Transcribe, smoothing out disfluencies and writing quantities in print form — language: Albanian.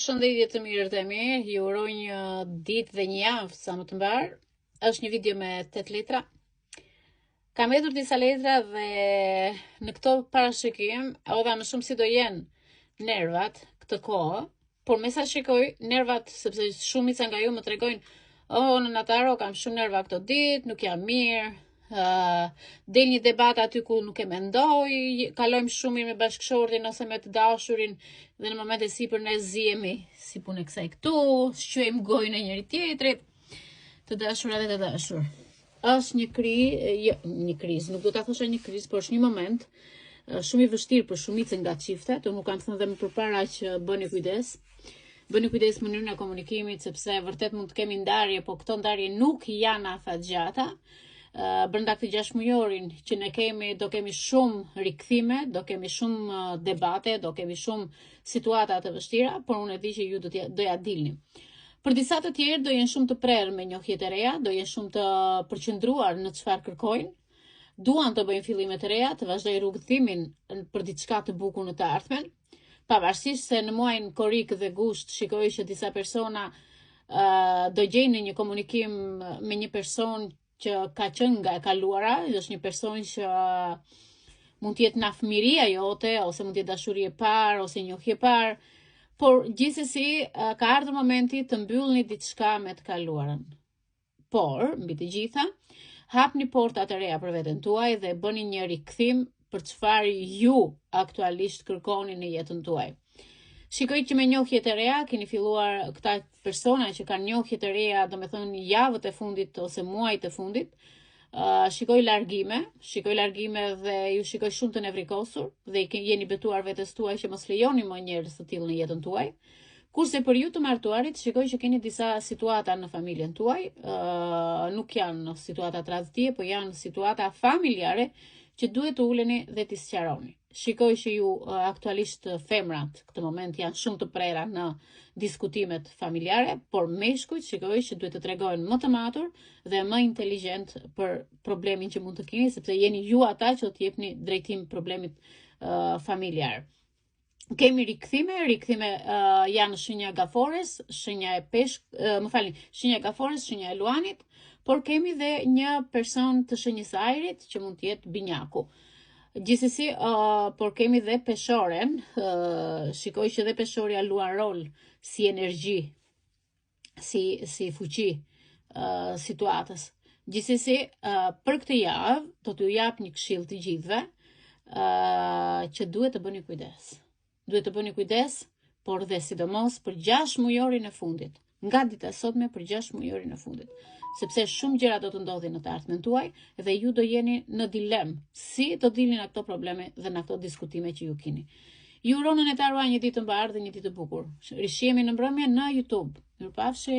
Shëndetje të mirë të mirë, ju uroj një ditë dhe një javë sa më të mbarë. Është një video me 8 letra. Kam hedhur disa letra dhe në këto parashikim, odha më shumë si do jenë nervat këtë kohë, por me sa shikoj nervat, sepse shumica nga ju më tregojnë, në Nataro kam shumë nerva këto ditë, nuk jam mirë. Del një debat aty ku nuk e mendoj, kalojmë shumë mirë me bashkëshortin ose me të dashurin dhe në momente sipër ne zihemi si punë kësaj këtu, shquejmë gojën e njëri tjetrit, të dashura dhe të dashur. Është një krizë, nuk do ta thosha një krizë, por është një moment shumë i vështirë për shumicën nga çiftet. Unë kam thënë dhe më përpara që bëni kujdes. Bëni kujdes mënyrën e komunikimit, sepse vërtet mund të kemi ndarje, po këto ndarje nuk janë afatgjata. Brenda këtë 6 mujorin që ne kemi, do kemi shumë rikthime, do kemi shumë debate, do kemi shumë situata të vështira, por unë e di që ju do ja dilni. Për disa të tjerë do jenë shumë të prerë me njohje të reja, do jenë shumë të përqendruar në çfarë kërkojnë, duan të bëjnë fillime të reja, të vazhdojnë rrugëtimin për diçka të bukur në të ardhmen. Pavarësisht se në muajin korrik dhe gusht shikoj që disa persona do gjejnë në një komunikim me një person që ka qenë nga e kaluara, është një person që mund të jetë na fëmiria jote, ose mund të jetë dashuri e parë, ose njohje e parë, por gjithsesi ka ardhur momenti të mbyllni diçka me të kaluarën. Por, mbi të gjitha, hapni porta të reja për veten tuaj dhe bëni një rikthim për çfarë ju aktualisht kërkoni në jetën tuaj. Shikoj që me njohjet e reja keni filluar, këta persona që kanë njohjet e reja, domethënë javët e fundit ose muajt e fundit, shikoj largime dhe ju shikoj shumë të nevrikosur dhe jeni betuar vetes tuaj që mos lejoni më njerëz të tillë në jetën tuaj. Kurse për ju të martuarit, shikoj që keni disa situata në familjen tuaj, nuk janë situata tradhtie, po janë situata familjare që duhet të uleni dhe t'i sqaroni. Shikoj që ju aktualisht femrat këtë moment janë shumë të prera në diskutimet familjare, por meshkujt shikoj që duhet të tregojnë më të matur dhe më inteligjent për problemin që mund të keni, sepse jeni ju ata që do të jepni drejtim problemit familjar. Kemi rikthime janë shenja gafores, shenja e shenja e gafores, shenja e luanit, por kemi dhe një person të shenjës ajrit që mund të jetë binjaku. Gjithsesi, por kemi dhe peshoren, shikoj që dhe peshorja luan rol si energji, si fuqi situatës. Gjithsesi, për këtë javë do t'ju jap një këshill të gjithëve që duhet të bëni kujdes. Duhet të bëni kujdes, por dhe sidomos për 6 mujorin e fundit. Nga dita e sotme për 6 mujorin e fundit. Sepse shumë gjëra do të ndodhin në të ardhmen tuaj dhe ju do jeni në dilemë si do dilni nga këto probleme dhe nga këto diskutime që ju keni. Ju uroj në Netaro një ditë të mbarë dhe një ditë të bukur. Rishihemi në mbrëmje në YouTube. Mirupafshi.